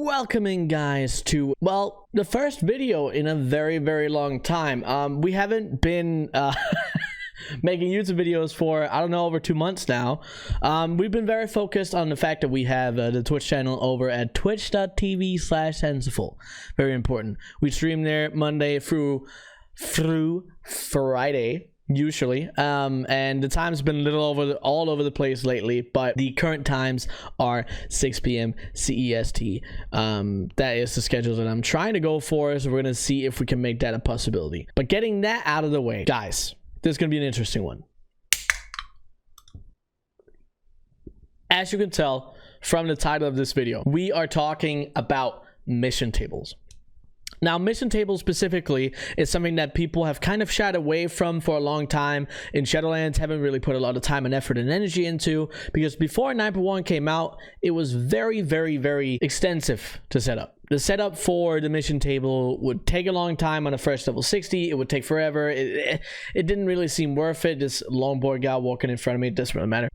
Welcoming guys to, well, the first video in a very long time. We haven't been making YouTube videos for, I don't know, over 2 months now. We've been very focused on the fact that we have the Twitch channel over at twitch.tv/Sensiful. Very important. We stream there Monday through Friday usually, and the time's been a little all over the place lately, but the current times are 6 p.m. CEST. That is the schedule that I'm trying to go for, so we're gonna see if we can make that a possibility. But getting that out of the way, guys, this is gonna be an interesting one. As you can tell from the title of this video, we are talking about mission tables. Now, mission tables specifically is something that people have kind of shied away from for a long time. In Shadowlands, haven't really put a lot of time and effort and energy into, because before 9.1 came out, it was very extensive to set up. The setup for the mission table would take a long time on a first level 60. It would take forever. It didn't really seem worth it. This longboard guy walking in front of me, it doesn't really matter.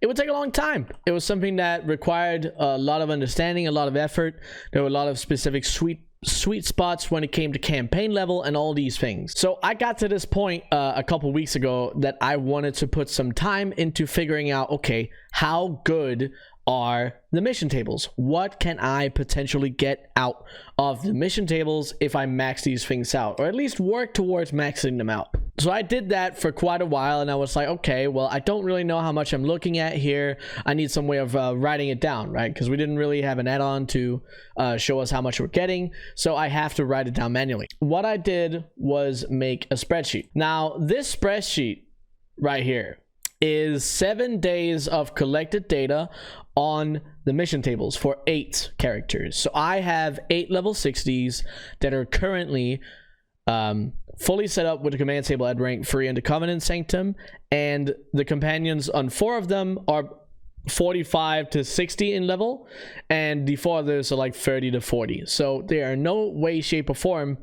It would take a long time. It was something that required a lot of understanding, a lot of effort. There were a lot of specific sweet spots when it came to campaign level and all these things. So I got to this point a couple weeks ago that I wanted to put some time into figuring out, okay, how good are the mission tables? What can I potentially get out of the mission tables if I max these things out, or at least work towards maxing them out? So I did that for quite a while, and I was like, okay, well, I don't really know how much I'm looking at here. I need some way of writing it down, right? Because we didn't really have an add-on to show us how much we're getting, so I have to write it down manually. What I did was make a spreadsheet. Now, this spreadsheet right here is 7 days of collected data on the mission tables for 8 characters. So I have 8 level 60s that are currently fully set up with the command table at rank 3 in the Covenant Sanctum, and the companions on 4 of them are 45 to 60 in level, and the 4 others are like 30 to 40. So they are no way, shape, or form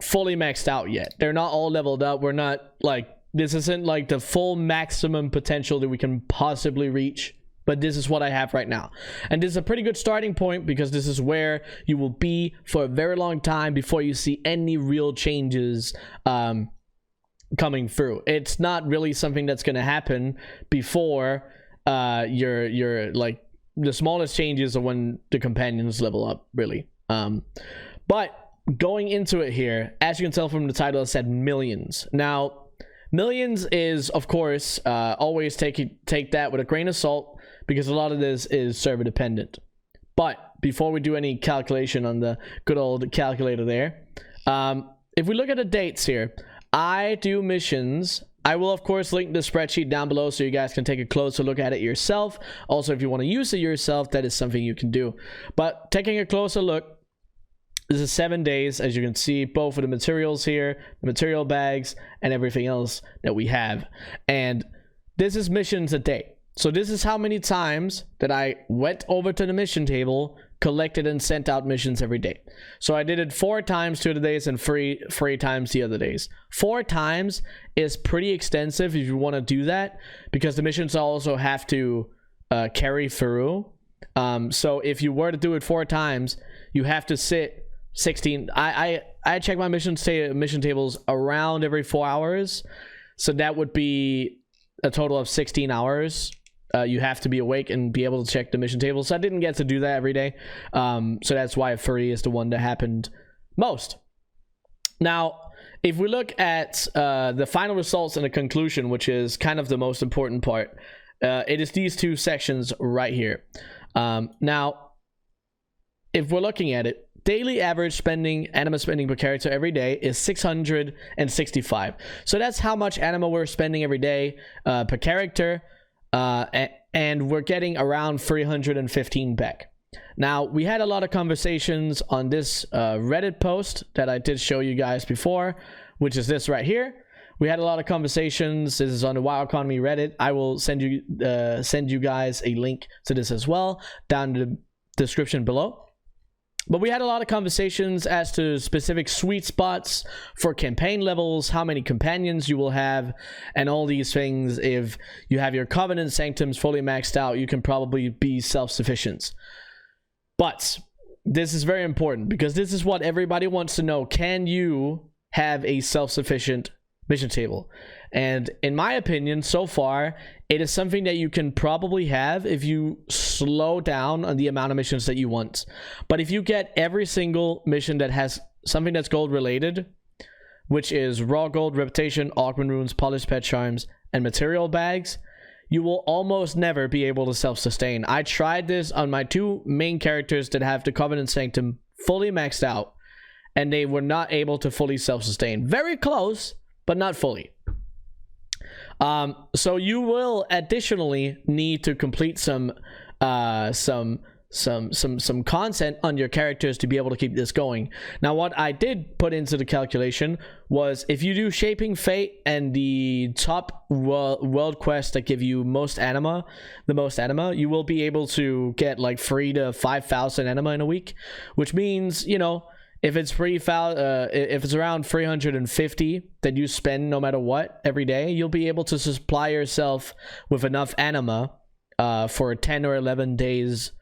fully maxed out yet. They're not all leveled up. We're not like, this isn't like the full maximum potential that we can possibly reach, but this is what I have right now. And this is a pretty good starting point, because this is where you will be for a very long time before you see any real changes coming through. It's not really something that's going to happen before your like the smallest changes are when the companions level up, really. But going into it here, as you can tell from the title, it said millions. Now, millions is, of course, always take that with a grain of salt, because a lot of this is server dependent. But before we do any calculation on the good old calculator there, if we look at the dates here, I do missions. I will, of course, link the spreadsheet down below so you guys can take a closer look at it yourself. Also, if you want to use it yourself, that is something you can do. But taking a closer look, this is 7 days, as you can see, both of the materials here, the material bags, and everything else that we have. And this is missions a day. So this is how many times that I went over to the mission table, collected and sent out missions every day. So I did it 4 times 2 of the days and 3 times the other days. 4 times is pretty extensive if you want to do that, because the missions also have to carry through. So if you were to do it 4 times, you have to sit 16. I check my mission tables around every 4 hours, so that would be a total of 16 hours. You have to be awake and be able to check the mission tables. So I didn't get to do that every day, so that's why 3 is the one that happened most. Now, if we look at the final results and the conclusion, which is kind of the most important part, it is these 2 sections right here. Now, if we're looking at it, daily average spending, anima spending per character every day is 665. So that's how much anima we're spending every day per character, and we're getting around 315 back. Now, we had a lot of conversations on this Reddit post that I did show you guys before, which is this right here. We had a lot of conversations. This is on the WoW Economy Reddit. I will send you guys a link to this as well down in the description below. But we had a lot of conversations as to specific sweet spots for campaign levels, how many companions you will have, and all these things. If you have your Covenant Sanctums fully maxed out, you can probably be self-sufficient. But this is very important because this is what everybody wants to know. Can you have a self-sufficient mission table? And in my opinion, so far, it is something that you can probably have if you slow down on the amount of missions that you want. But if you get every single mission that has something that's gold related, which is raw gold, reputation, augment runes, polished pet charms, and material bags, you will almost never be able to self-sustain. I tried this on my two main characters that have the Covenant Sanctum fully maxed out, and they were not able to fully self-sustain. Very close, but not fully. So you will additionally need to complete some content on your characters to be able to keep this going. Now, what I did put into the calculation was if you do Shaping Fate and the top world quests that give you the most anima, you will be able to get like 3,000 to 5,000 anima in a week, which means, you know, if it's if it's around 350 that you spend no matter what every day, you'll be able to supply yourself with enough anima for 10 or 11 days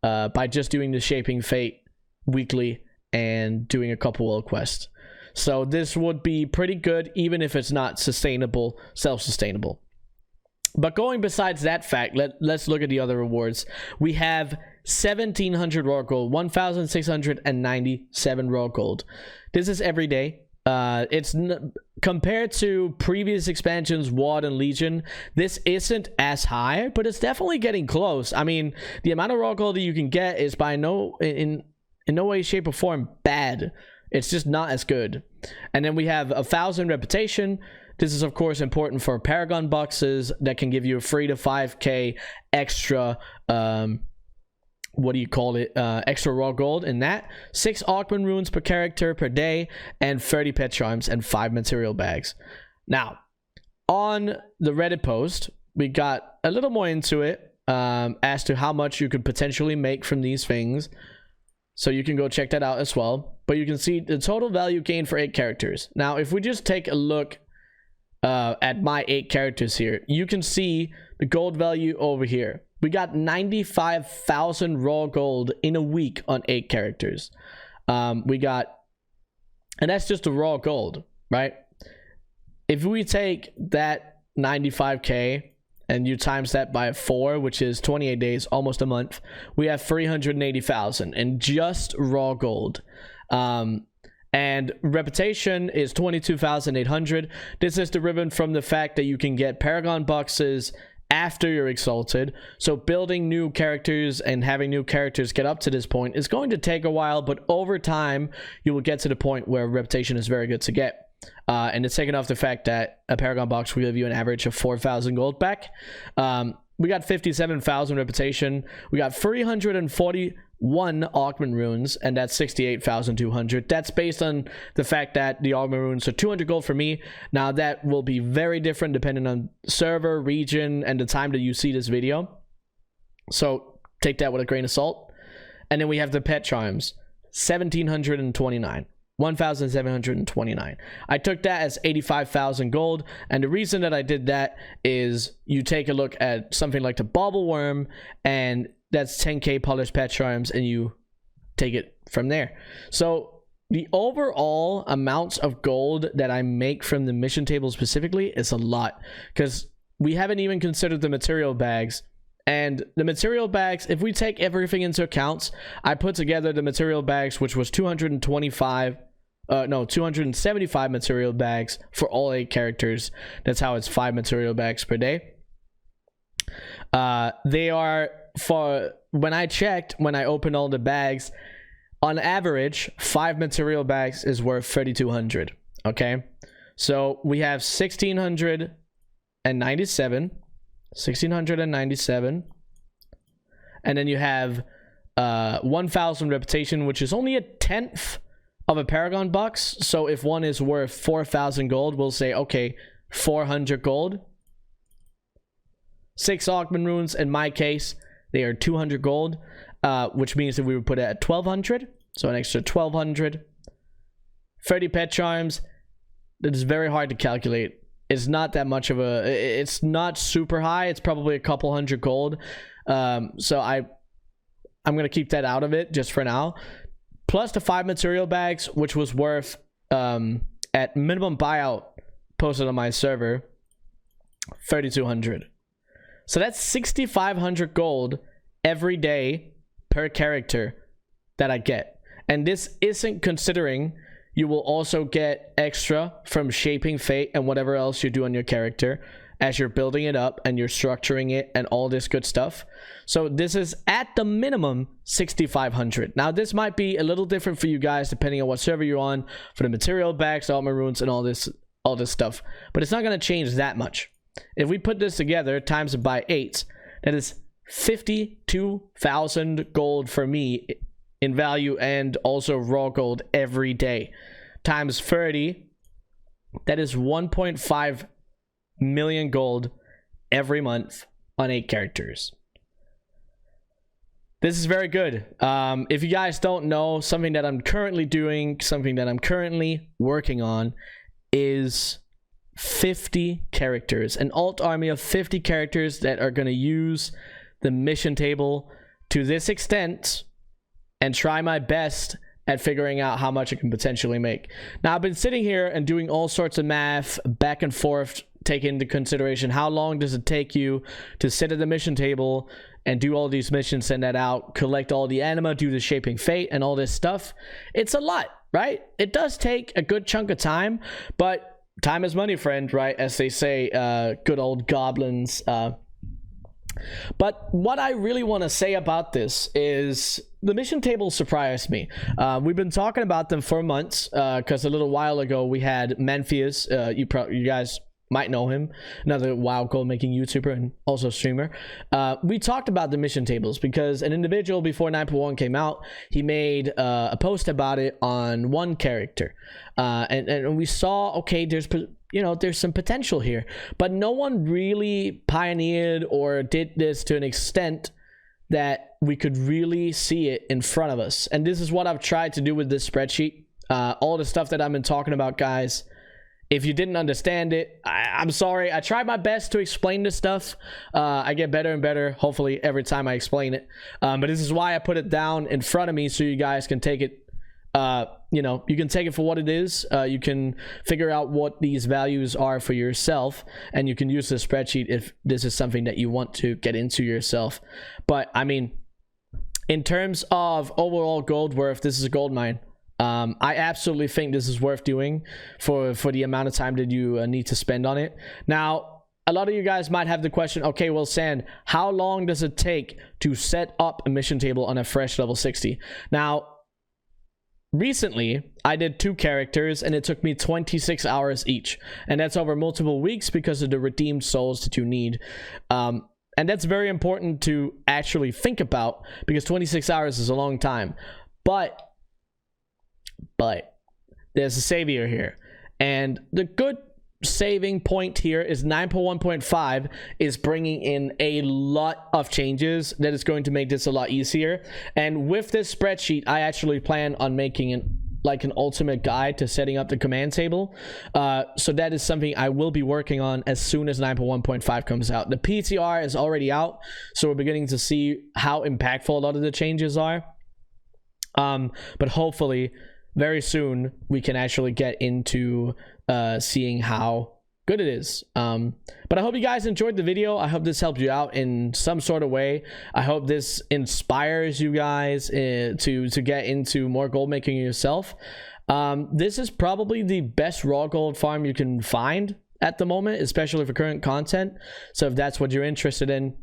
by just doing the Shaping Fate weekly and doing a couple world quests. So this would be pretty good even if it's not sustainable, self-sustainable. But going besides that fact, let's look at the other rewards. We have 1,700 raw gold, 1,697 raw gold. This is every day. Compared to previous expansions, WoD and Legion, this isn't as high, but it's definitely getting close. I mean, the amount of raw gold that you can get is in no way, shape, or form bad. It's just not as good. And then we have 1,000 reputation. This is of course important for Paragon boxes that can give you a 3 to 5k extra extra raw gold in that. 6 augment runes per character per day, and 30 pet charms and 5 material bags. Now, on the Reddit post, we got a little more into it as to how much you could potentially make from these things. So you can go check that out as well. But you can see the total value gained for 8 characters. Now, if we just take a look at my 8 characters here, you can see the gold value over here. We got 95,000 raw gold in a week on 8 characters. And that's just the raw gold, right? If we take that 95k and you times that by 4, which is 28 days, almost a month, we have 380,000 in just raw gold. And reputation is 22,800. This is derived from the fact that you can get Paragon boxes after you're exalted. So building new characters and having new characters get up to this point is going to take a while, but over time you will get to the point where reputation is very good to get. And it's taken off the fact that a Paragon box will give you an average of 4,000 gold back. We got 57,000 reputation. We got 341 augment runes, and that's 68,200. That's based on the fact that the augment runes are 200 gold for me. Now that will be very different depending on server, region, and the time that you see this video. So take that with a grain of salt. And then we have the pet charms, 1,729. 1,729. I took that as 85,000 gold, and the reason that I did that is you take a look at something like the Bobble Worm, and that's 10k polished pet charms, and you take it from there. So the overall amounts of gold that I make from the mission table specifically is a lot, because we haven't even considered the material bags. And the material bags, if we take everything into account, I put together the material bags, which was 275 material bags for all 8 characters. That's how it's 5 material bags per day. They are, for when I checked, when I opened all the bags, on average 5 material bags is worth 3,200. Okay, so we have 1,697, and then you have 1,000 reputation, which is only a 10th of a Paragon box. So if one is worth 4,000 gold, we'll say okay, 400 gold. 6 augment runes, in my case they are 200 gold, which means that we would put it at 1,200, so an extra 1,200. 30 pet charms, that is very hard to calculate. It's not that much of a, it's not super high. It's probably a couple hundred gold. So I'm going to keep that out of it just for now. Plus the 5 material bags, which was worth, at minimum buyout posted on my server, 3,200. So that's 6,500 gold every day per character that I get. And this isn't considering you will also get extra from shaping fate and whatever else you do on your character as you're building it up and you're structuring it and all this good stuff. So this is at the minimum 6,500. Now this might be a little different for you guys depending on what server you're on for the material bags, the maroons, and all this stuff, but it's not going to change that much. If we put this together times it by 8, that is 52,000 gold for me in value, and also raw gold every day times 30, that is 1.5 million gold every month on 8 characters. This is very good. If you guys don't know, something that I'm currently doing, something that I'm currently working on is 50 characters, an alt army of 50 characters that are going to use the mission table to this extent and try my best at figuring out how much it can potentially make. Now, I've been sitting here and doing all sorts of math back and forth, taking into consideration how long does it take you to sit at the mission table and do all these missions, send that out, collect all the anima, do the shaping fate and all this stuff. It's a lot, right? It does take a good chunk of time, but time is money, friend, right? As they say, good old goblins. But what I really want to say about this is the mission tables surprised me. We've been talking about them for months because a little while ago we had Memphius. You guys might know him, another WoW gold making YouTuber and also streamer. We talked about the mission tables because an individual before 9.1 came out, he made a post about it on one character, and we saw, okay, there's some potential here, but no one really pioneered or did this to an extent that we could really see it in front of us. And this is what I've tried to do with this spreadsheet. All the stuff that I've been talking about, guys, if you didn't understand it, I'm sorry. I tried my best to explain this stuff. I get better and better, hopefully, every time I explain it. But this is why I put it down in front of me so you guys can take it. You can take it for what it is. You can figure out what these values are for yourself, and you can use the spreadsheet if this is something that you want to get into yourself. But I mean, in terms of overall gold worth, this is a gold mine. I absolutely think this is worth doing for the amount of time that you need to spend on it. Now, a lot of you guys might have the question, okay, well, Sand, how long does it take to set up a mission table on a fresh level 60? Now, recently, I did 2 characters and it took me 26 hours each. And that's over multiple weeks because of the redeemed souls that you need. And that's very important to actually think about because 26 hours is a long time. But there's a savior here. And the good saving point here is 9.1.5 is bringing in a lot of changes that is going to make this a lot easier. And with this spreadsheet, I actually plan on making an ultimate guide to setting up the command table. So that is something I will be working on as soon as 9.1.5 comes out. The PTR is already out, so we're beginning to see how impactful a lot of the changes are. But hopefully very soon we can actually get into seeing how good it is. But I hope you guys enjoyed the video. I hope this helped you out in some sort of way. I hope this inspires you guys to get into more gold making yourself. This is probably the best raw gold farm you can find at the moment, especially for current content. So if that's what you're interested in,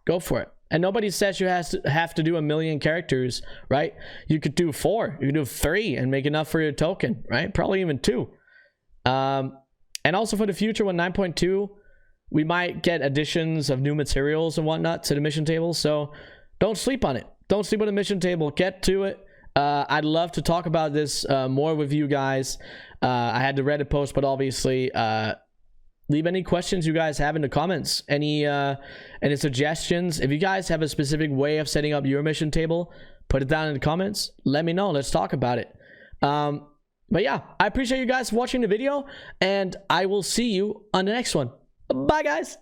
go for it. And nobody says you have to do 1 million characters, right? You could do 4, you could do 3 and make enough for your token, right? Probably even 2. And also for the future, when 9.2, we might get additions of new materials and whatnot to the mission table. So don't sleep on it. Don't sleep on the mission table. Get to it. I'd love to talk about this more with you guys. I had the Reddit post, but obviously leave any questions you guys have in the comments. Any suggestions? If you guys have a specific way of setting up your mission table, put it down in the comments. Let me know. Let's talk about it. But yeah, I appreciate you guys watching the video, and I will see you on the next one. Bye, guys.